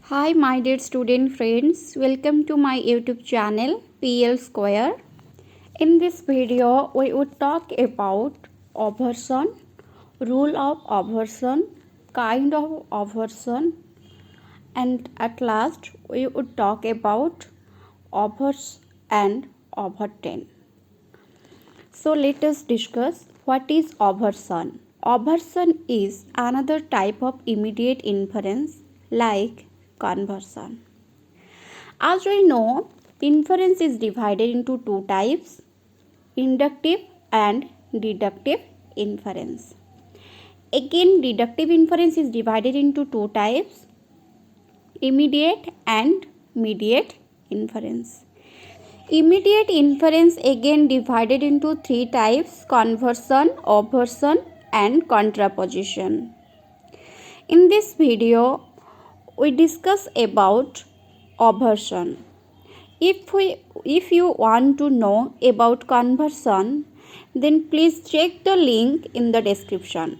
Hi, my dear student friends. Welcome to my YouTube channel PL Square. In this video, we would talk about aversion, rule of aversion, kind of aversion, and at last we would talk about averse and aversion. So let us discuss what is aversion. Aversion is another type of immediate inference like conversion. As we know, inference is divided into two types, inductive and deductive inference. Again, deductive inference is divided into two types, immediate and mediate inference. Immediate inference again divided into three types, conversion, aversion and contraposition. In this video, we discuss about aversion. If you want to know about conversion, then please check the link in the description.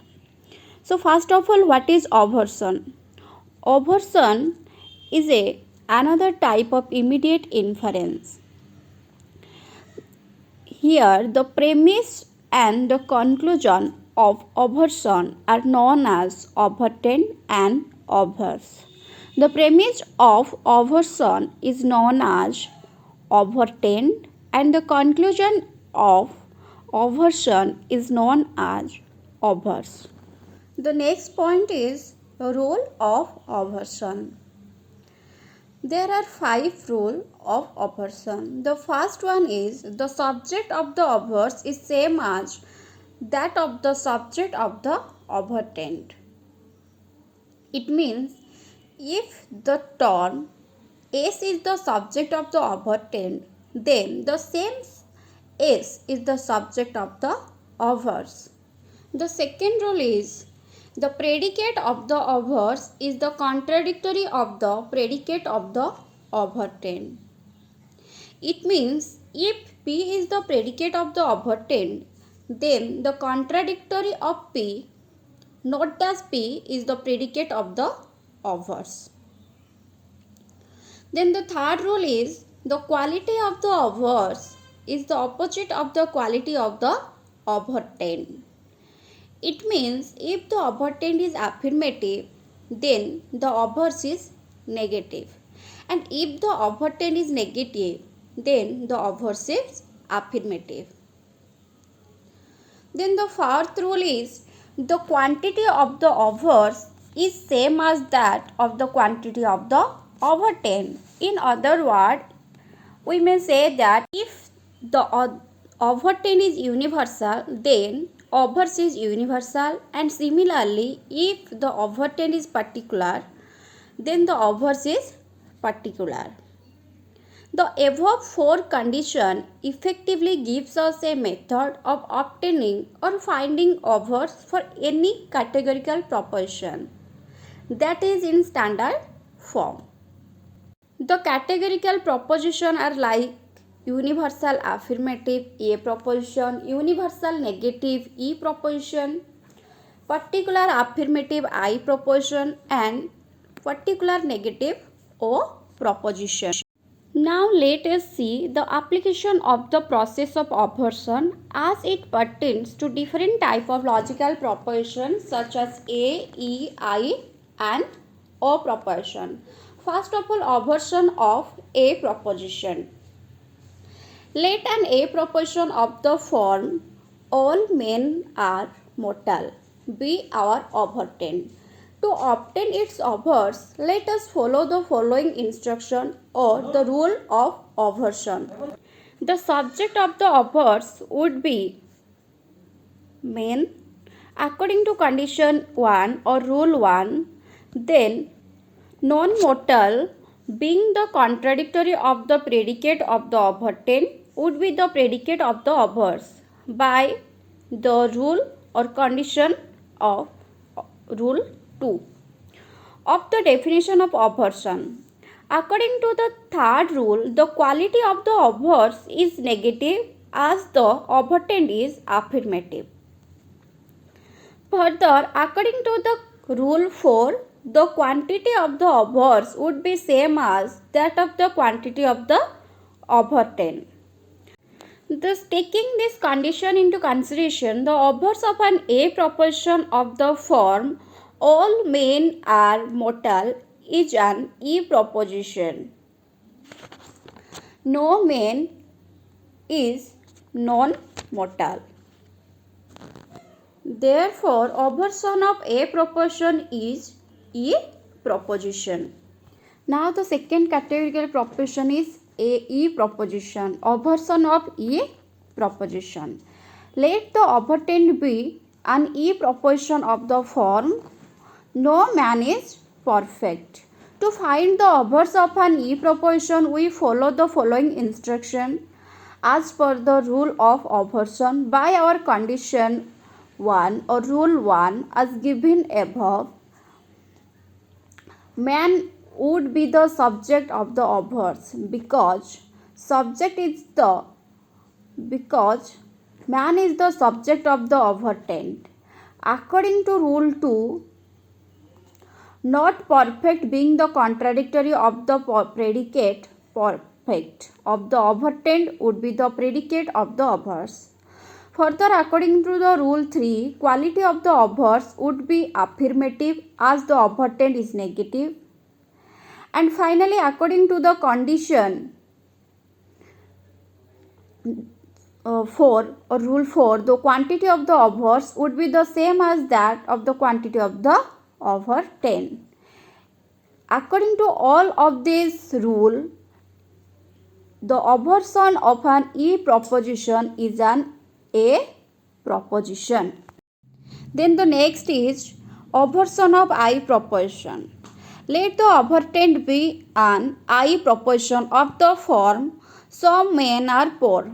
So first of all, what is aversion? Aversion is another type of immediate inference. Here the premise and the conclusion of aversion are known as avertent and averse. The premise of aversion is known as avertent and the conclusion of aversion is known as averse. The next point is the rule of aversion. There are 5 rules of aversion. The first one is the subject of the averse is same as that of the subject of the avertent. It means if the term S is the subject of the avertent, then the same S is the subject of the averse. The second rule is the predicate of the averse is the contradictory of the predicate of the avertent. It means if P is the predicate of the avertent, then the contradictory of P, not as P, is the predicate of the averse. Then the third rule is the quality of the averse is the opposite of the quality of the avertent. It means if the avertent is affirmative, then the averse is negative. And if the avertent is negative, then the averse is affirmative. Then the fourth rule is the quantity of the averse is same as that of the quantity of the avertent. In other words, we may say that if the avertent is universal, then averse is universal, and similarly if the avertent is particular, then the averse is particular. The above 4 condition effectively gives us a method of obtaining or finding averse for any categorical proposition that is in standard form. The categorical proposition are like universal affirmative A proposition, universal negative E proposition, particular affirmative I proposition and particular negative O proposition. Now let us see the application of the process of aversion as it pertains to different type of logical propositions such as A, E, I and O proposition. First of all, aversion of A proposition. Let an A proposition of the form all men are mortal be our avertent. To obtain its averse, let us follow the following instruction or the rule of aversion. The subject of the averse would be men according to condition 1 or rule 1, then non-mortal being the contradictory of the predicate of the avertent would be the predicate of the averse by the rule or condition of rule 2 of the definition of aversion. According to the third rule, the quality of the averse is negative as the avertent is affirmative. Further, according to the rule 4, the quantity of the overs would be same as that of the quantity of the overten. Thus, taking this condition into consideration, the overs of an A proposition of the form all men are mortal is an E proposition. No man is non-mortal. Therefore, overson of A proposition is E proposition. Now the second categorical proposition is A E proposition. Overson of E proposition. Let the overtend be an E proposition of the form no man is perfect. To find the overs of an E proposition, we follow the following instruction as per the rule of overson by our condition 1 or rule 1 as given above. Man would be the subject of the overs because man is the subject of the overtend. According to rule 2, not perfect being the contradictory of the predicate perfect of the overtend would be the predicate of the overs. Further, according to the rule 3, quality of the overs would be affirmative as the overtend is negative. And finally, according to the condition 4 or rule 4, the quantity of the overs would be the same as that of the quantity of the overtend. According to all of this rule, the overson of an E proposition is an A proposition. Then the next is overson of I proposition. Let the overtend be an I proposition of the form some men are poor.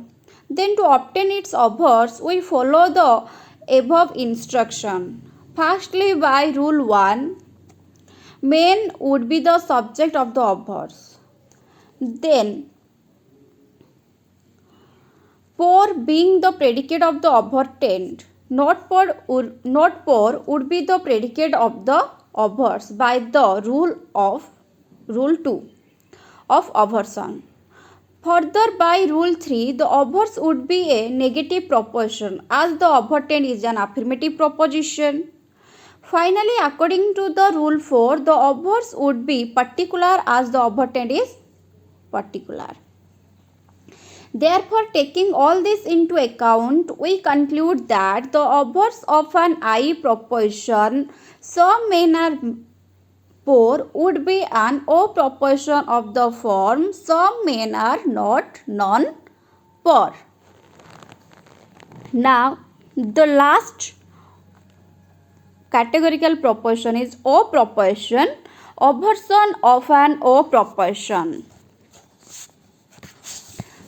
Then to obtain its overs, we follow the above instruction. Firstly, by rule 1, men would be the subject of the overs. Then, poor being the predicate of the overtend, not poor would be the predicate of the overs by the rule 2 of overson. Further, by rule 3, the overs would be a negative proposition as the overtend is an affirmative proposition. Finally, according to the rule 4, the overs would be particular as the overtend is particular. Therefore, taking all this into account, we conclude that the overs of an I proposition some men are poor would be an O proposition of the form some men are not non-poor. Now, the last categorical proposition is O proposition, overson of an O proposition.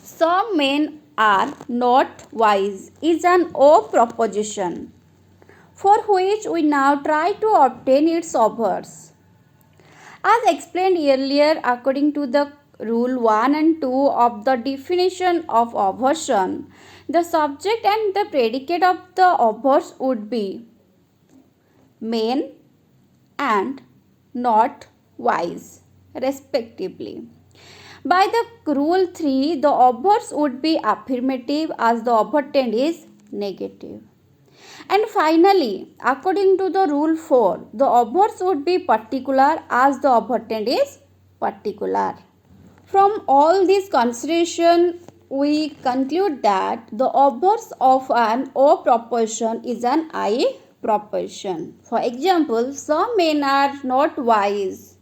Some men are not wise is an O proposition, for which we now try to obtain its overs. As explained earlier, according to the rule 1 and 2 of the definition of overson, the subject and the predicate of the overs would be men and not wise, respectively. By the rule 3, the overs would be affirmative as the overtend is negative. And finally, according to the rule 4, the overs would be particular as the overtend is particular. From all these considerations, we conclude that the overs of an O proposition is an I proposition. For example, some men are not wise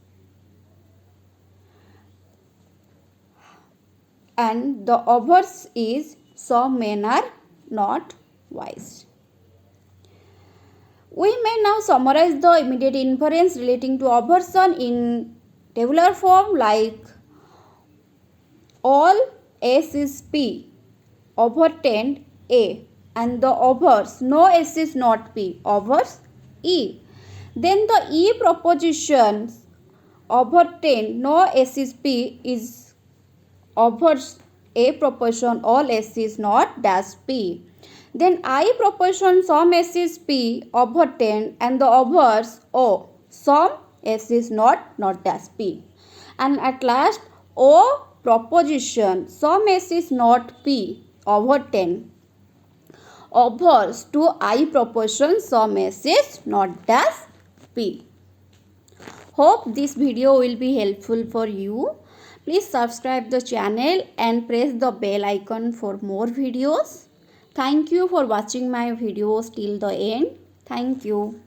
and the overs is some men are not wise. We may now summarize the immediate inference relating to overson in tabular form like all S is P, overtend A, and the overs no S is not P, overs E. Then the E propositions overtend no S is P is overs A proposition all S is not dash P. Then I proposition some S is P overtend and the overs O some S is not dash P. And at last, O proposition, some S is not P over 10. Overs to I proportion, some S is not dash P. Hope this video will be helpful for you. Please subscribe the channel and press the bell icon for more videos. Thank you for watching my videos till the end. Thank you.